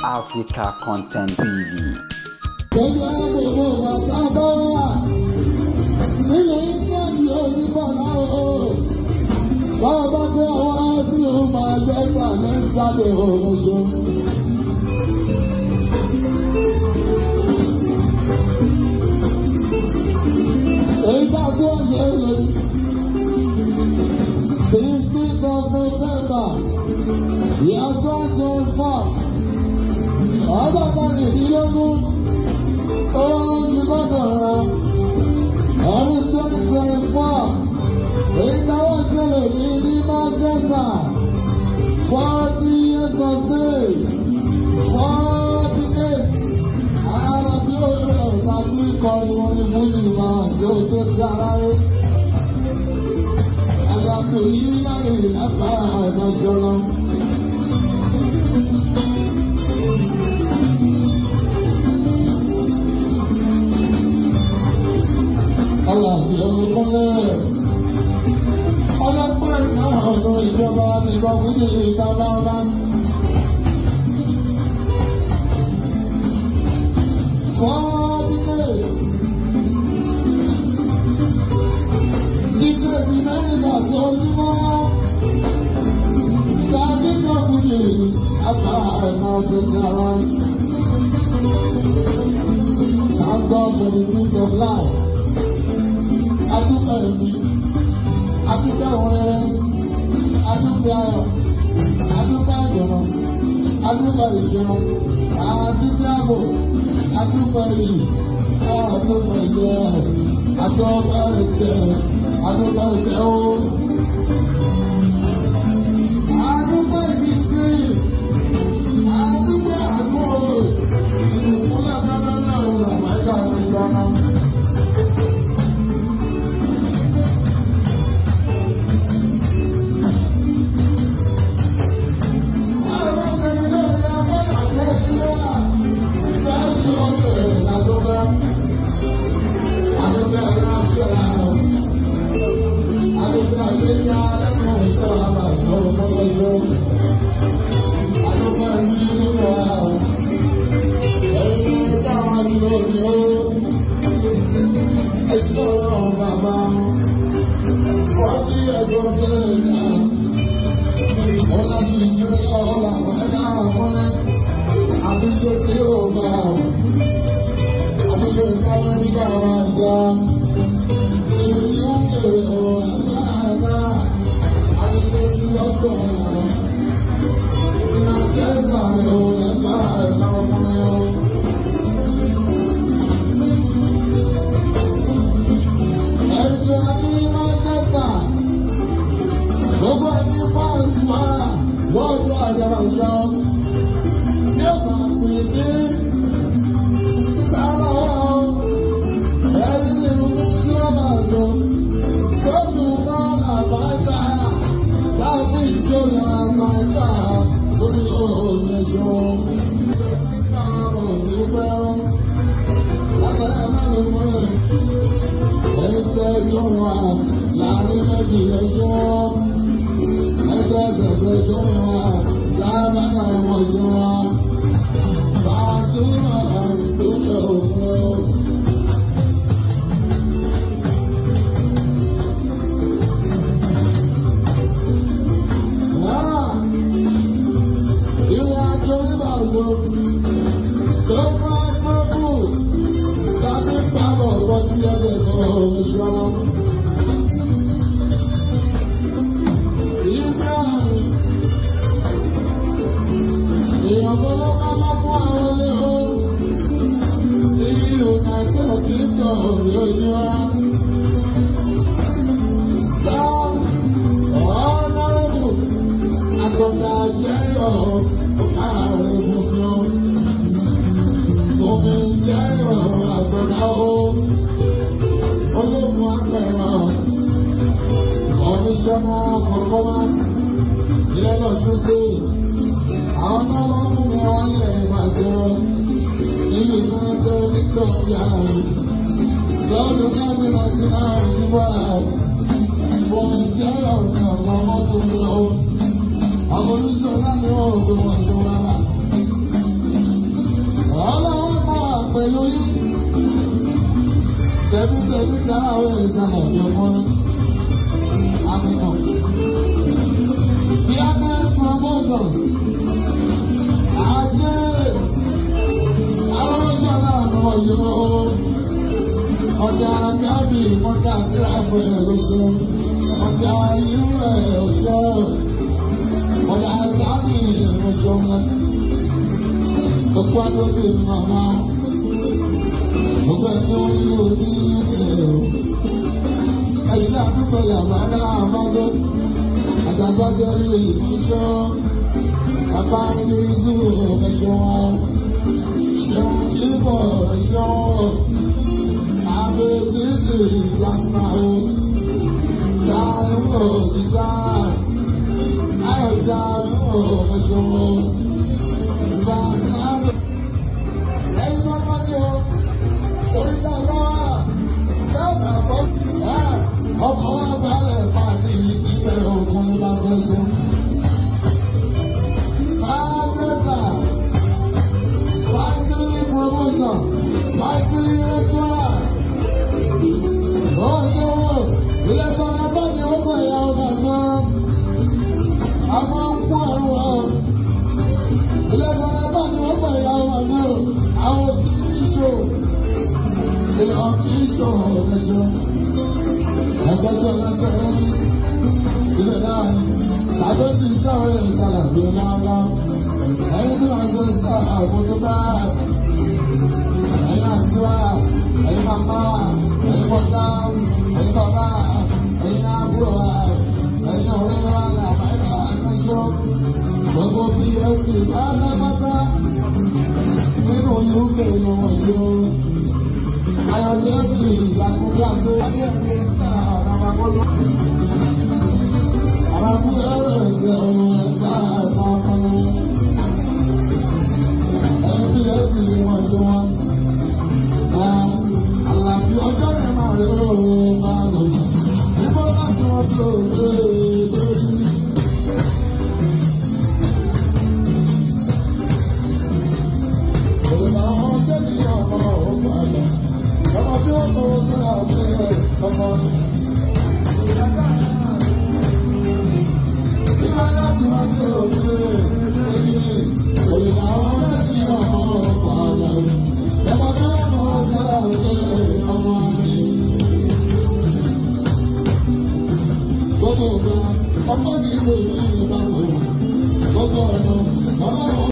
Africa Content TV. We are going to fall. Other than the Dilogu, the Bagara, on the 2024, in our celebrating Manchester, 40 years of age, 48, and I'm doing a calling on the Muslim, so Sarai. I'm doing a national. Thank God for the things of life. I do baby. I do that. I do that. I do that. I do that. I do that. I do baby. I do baby. I do baby. I do baby. I do baby. I do that. You pull up on my God, it's gone. ṣàwé ìsàlẹ̀ ìjọba àmìnà. Piano promotions. Ajé alọ́jọ́ náà lọ yọ. Ọ̀dà kábì mọ́tà tíráfù ẹ̀ ló ṣe. Ọ̀dà irú ẹ̀ ọ̀ṣọ́. Ọ̀dà sábì ọ̀ṣọ́ wọn. Òkú adó ti màmá. Gbogbo ẹni wọn ní òní ẹ̀ o. Ẹ̀yin náà dúpẹ́ yàrá náà bá dé. Àjàsájọ́ ilé ìmúṣọ́. Bàbá Ìrísí ẹ̀ṣọ́. Ṣéun kíbọ̀ ẹ̀ṣọ́. Abẹ́sídì plasma o. Táíwò ìta. Ayọ̀já ló ẹ̀ṣọ́. Ìbáṣáájú. Ẹ̀yin tó bá ní o. Oríta lọ́wọ́. Bẹ́ẹ̀ bọ̀ ọkọ̀ wa balẹ̀ pàdé ìpínlẹ̀ Ògùn ní Bàṣẹ́ṣẹ́. Spicy promotion, spicy restaurant. Oh no, ilé sọ̀rọ̀ abáni ó pè ya ọba sọ. Àwọn ọkọ̀ ọ̀rọ̀. Ilé sọ̀rọ̀ abáni ó pè ya ọba sọ. Àwọn kì í ṣò. Èèyàn kì í ṣò ọ̀rẹ́ṣọ́. Ẹgbẹ́jọ́ lọ́sọ̀ ọ́fíìsì. Ilé náà ni. Tàbí ó ti ṣàwé ìsàlẹ̀ bí ó máa lọ. Ẹyin tí wọ́n ṣe ṣe àfojú bá. Ẹyin àti wá. Ẹyin màmá. Ẹyin bọ̀dá. Ẹyin bàbá. Ẹyin àbúrò wa. Ẹyin ọ̀rẹ́ wa làbáyé àkànṣọ́. Gbogbo PFC pátápátá. Nínú UK ni wọ́n yó. Ayọ̀dẹ́gbì ìgbàkúgbàgbé. Ayọ̀dẹ́gbì ìta àbàbàkọ́lọ́. Àbàkúgbà ẹ̀sẹ̀ ọ̀rọ̀ ẹ̀ka ẹ̀ka ọ̀pọ̀lọ́. PFC wọ́n ṣe wọ́n. Àlàbí ọjọ́ yẹn máa rí ooo máa lò. Níbo láti wọ́n tó dé lórí. Òrùka àwọn tẹ́lẹ̀ ọmọ òkú àgbà. Ọmọ tí wọ́n kọ́ sí àbúrò ọmọ. Níbo láti wọ́n tó dé.